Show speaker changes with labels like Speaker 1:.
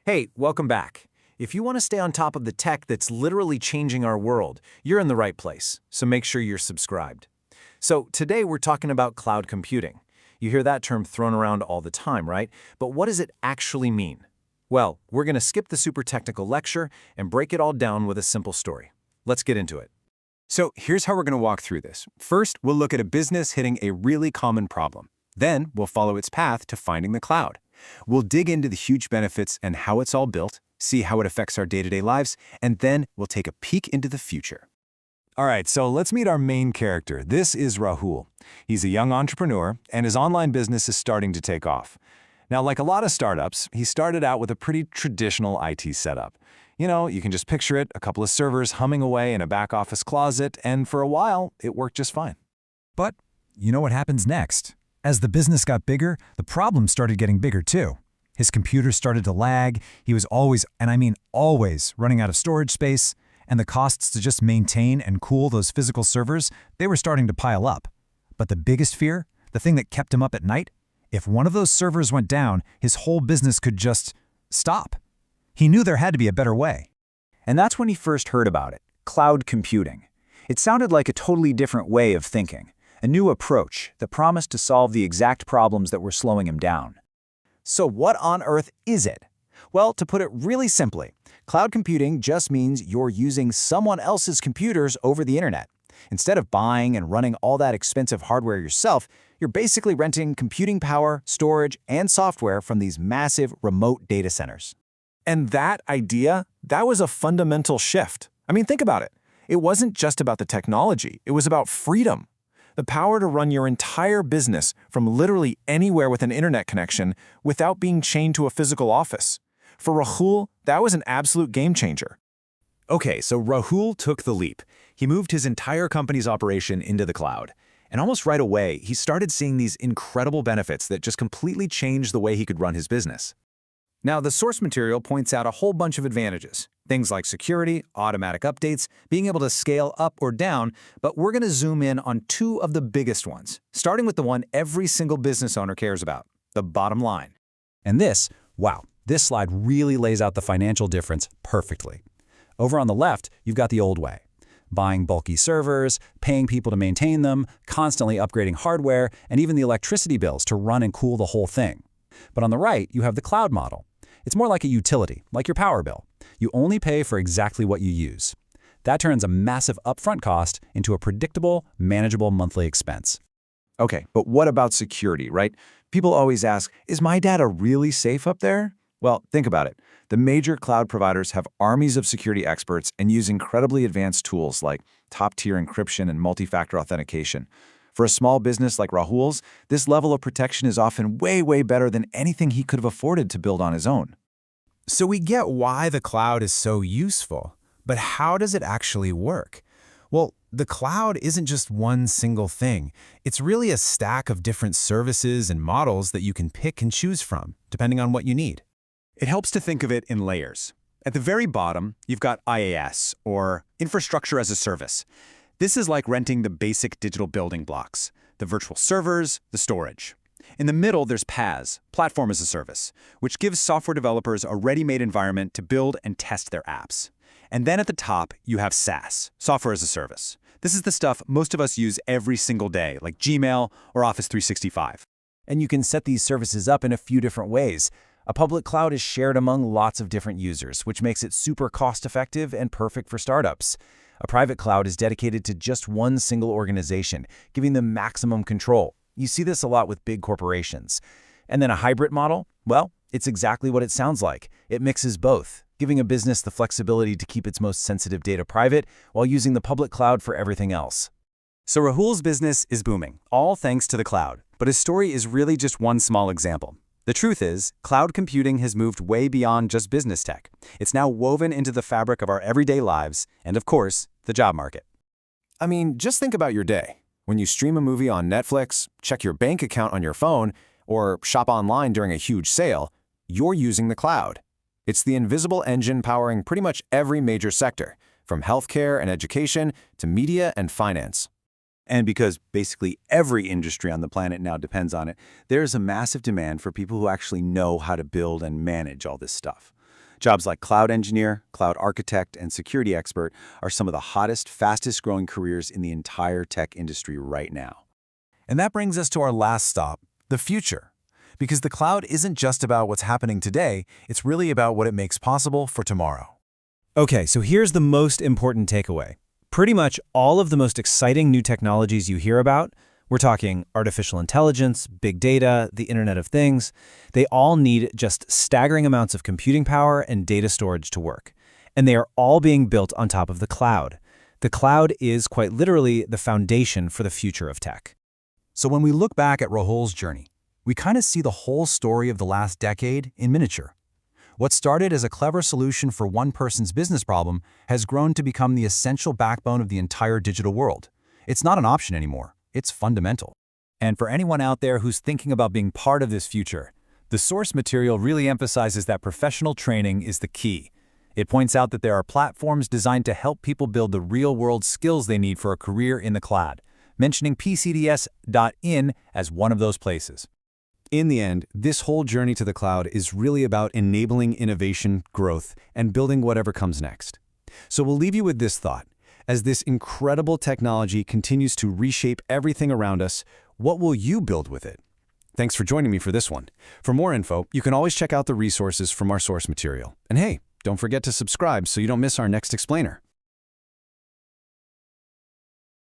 Speaker 1: Hey, welcome back. If you want to stay on top of the tech that's literally changing our world, you're in the right place, so make sure you're subscribed. So today we're talking about cloud computing. You hear that term thrown around all the time, right? But what does it actually mean? Well, we're going to skip the super technical lecture and break it all down with a simple story. Let's get into it.
Speaker 2: So here's how we're going to walk through this. First, we'll look at a business hitting a really common problem. Then, we'll follow its path to finding the cloud. We'll dig into the huge benefits and how it's all built, see how it affects our day-to-day lives, and then we'll take a peek into the future. All right, so let's meet our main character. This is Rahul. He's a young entrepreneur, and his online business is starting to take off. Now, like a lot of startups, he started out with a pretty traditional IT setup. You know, you can just picture it, a couple of servers humming away in a back office closet, and for a while, it worked just fine.
Speaker 3: But you know what happens next? As the business got bigger, the problems started getting bigger too. His computer started to lag, he was always, and I mean always, running out of storage space, and the costs to just maintain and cool those physical servers, they were starting to pile up. But the biggest fear, the thing that kept him up at night, if one of those servers went down, his whole business could just stop. He knew there had to be a better way.
Speaker 4: And that's when he first heard about it, cloud computing. It sounded like a totally different way of thinking, a new approach that promised to solve the exact problems that were slowing him down.
Speaker 1: So what on earth is it? Well, to put it really simply, cloud computing just means you're using someone else's computers over the internet. Instead of buying and running all that expensive hardware yourself, you're basically renting computing power, storage, and software from these massive remote data centers.
Speaker 5: And that idea, that was a fundamental shift. I mean, think about it. It wasn't just about the technology. It was about freedom. The power to run your entire business from literally anywhere with an internet connection without being chained to a physical office. For Rahul, that was an absolute game changer.
Speaker 2: Okay, so Rahul took the leap. He moved his entire company's operation into the cloud. And almost right away, he started seeing these incredible benefits that just completely changed the way he could run his business.
Speaker 1: Now, the source material points out a whole bunch of advantages. Things like security, automatic updates, being able to scale up or down, but we're going to zoom in on two of the biggest ones, starting with the one every single business owner cares about, the bottom line.
Speaker 3: And this slide really lays out the financial difference perfectly. Over on the left, you've got the old way. Buying bulky servers, paying people to maintain them, constantly upgrading hardware, and even the electricity bills to run and cool the whole thing. But on the right, you have the cloud model. It's more like a utility, like your power bill. You only pay for exactly what you use. That turns a massive upfront cost into a predictable, manageable monthly expense.
Speaker 5: Okay, but what about security, right? People always ask, is my data really safe up there? Well, think about it. The major cloud providers have armies of security experts and use incredibly advanced tools like top-tier encryption and multi-factor authentication. For a small business like Rahul's, this level of protection is often way, way better than anything he could have afforded to build on his own.
Speaker 6: So we get why the cloud is so useful, but how does it actually work? Well, the cloud isn't just one single thing. It's really a stack of different services and models that you can pick and choose from, depending on what you need.
Speaker 2: It helps to think of it in layers. At the very bottom, you've got IaaS, or Infrastructure as a Service. This is like renting the basic digital building blocks, the virtual servers, the storage. In the middle, there's PaaS, Platform as a Service, which gives software developers a ready-made environment to build and test their apps. And then at the top, you have SaaS, Software as a Service. This is the stuff most of us use every single day, like Gmail or Office 365.
Speaker 1: And you can set these services up in a few different ways. A public cloud is shared among lots of different users, which makes it super cost-effective and perfect for startups. A private cloud is dedicated to just one single organization, giving them maximum control. You see this a lot with big corporations. And then a hybrid model? Well, it's exactly what it sounds like. It mixes both, giving a business the flexibility to keep its most sensitive data private while using the public cloud for everything else.
Speaker 2: So Rahul's business is booming, all thanks to the cloud. But his story is really just one small example. The truth is, cloud computing has moved way beyond just business tech. It's now woven into the fabric of our everyday lives and, of course, the job market.
Speaker 5: I mean, just think about your day. When you stream a movie on Netflix, check your bank account on your phone, or shop online during a huge sale, you're using the cloud. It's the invisible engine powering pretty much every major sector, from healthcare and education to media and finance.
Speaker 2: And because basically every industry on the planet now depends on it, there's a massive demand for people who actually know how to build and manage all this stuff.
Speaker 4: Jobs like cloud engineer, cloud architect, and security expert are some of the hottest, fastest-growing careers in the entire tech industry right now.
Speaker 2: And that brings us to our last stop, the future. Because the cloud isn't just about what's happening today, it's really about what it makes possible for tomorrow.
Speaker 1: Okay, so here's the most important takeaway. Pretty much all of the most exciting new technologies you hear about, we're talking artificial intelligence, big data, the Internet of Things, they all need just staggering amounts of computing power and data storage to work. And they are all being built on top of the cloud. The cloud is quite literally the foundation for the future of tech.
Speaker 3: So when we look back at Rahul's journey, we kind of see the whole story of the last decade in miniature. What started as a clever solution for one person's business problem has grown to become the essential backbone of the entire digital world. It's not an option anymore. It's fundamental.
Speaker 4: And for anyone out there who's thinking about being part of this future, the source material really emphasizes that professional training is the key. It points out that there are platforms designed to help people build the real-world skills they need for a career in the cloud, mentioning PCDS.in as one of those places.
Speaker 2: In the end, this whole journey to the cloud is really about enabling innovation, growth, and building whatever comes next. So we'll leave you with this thought. As this incredible technology continues to reshape everything around us, what will you build with it? Thanks for joining me for this one. For more info, you can always check out the resources from our source material. And hey, don't forget to subscribe so you don't miss our next explainer.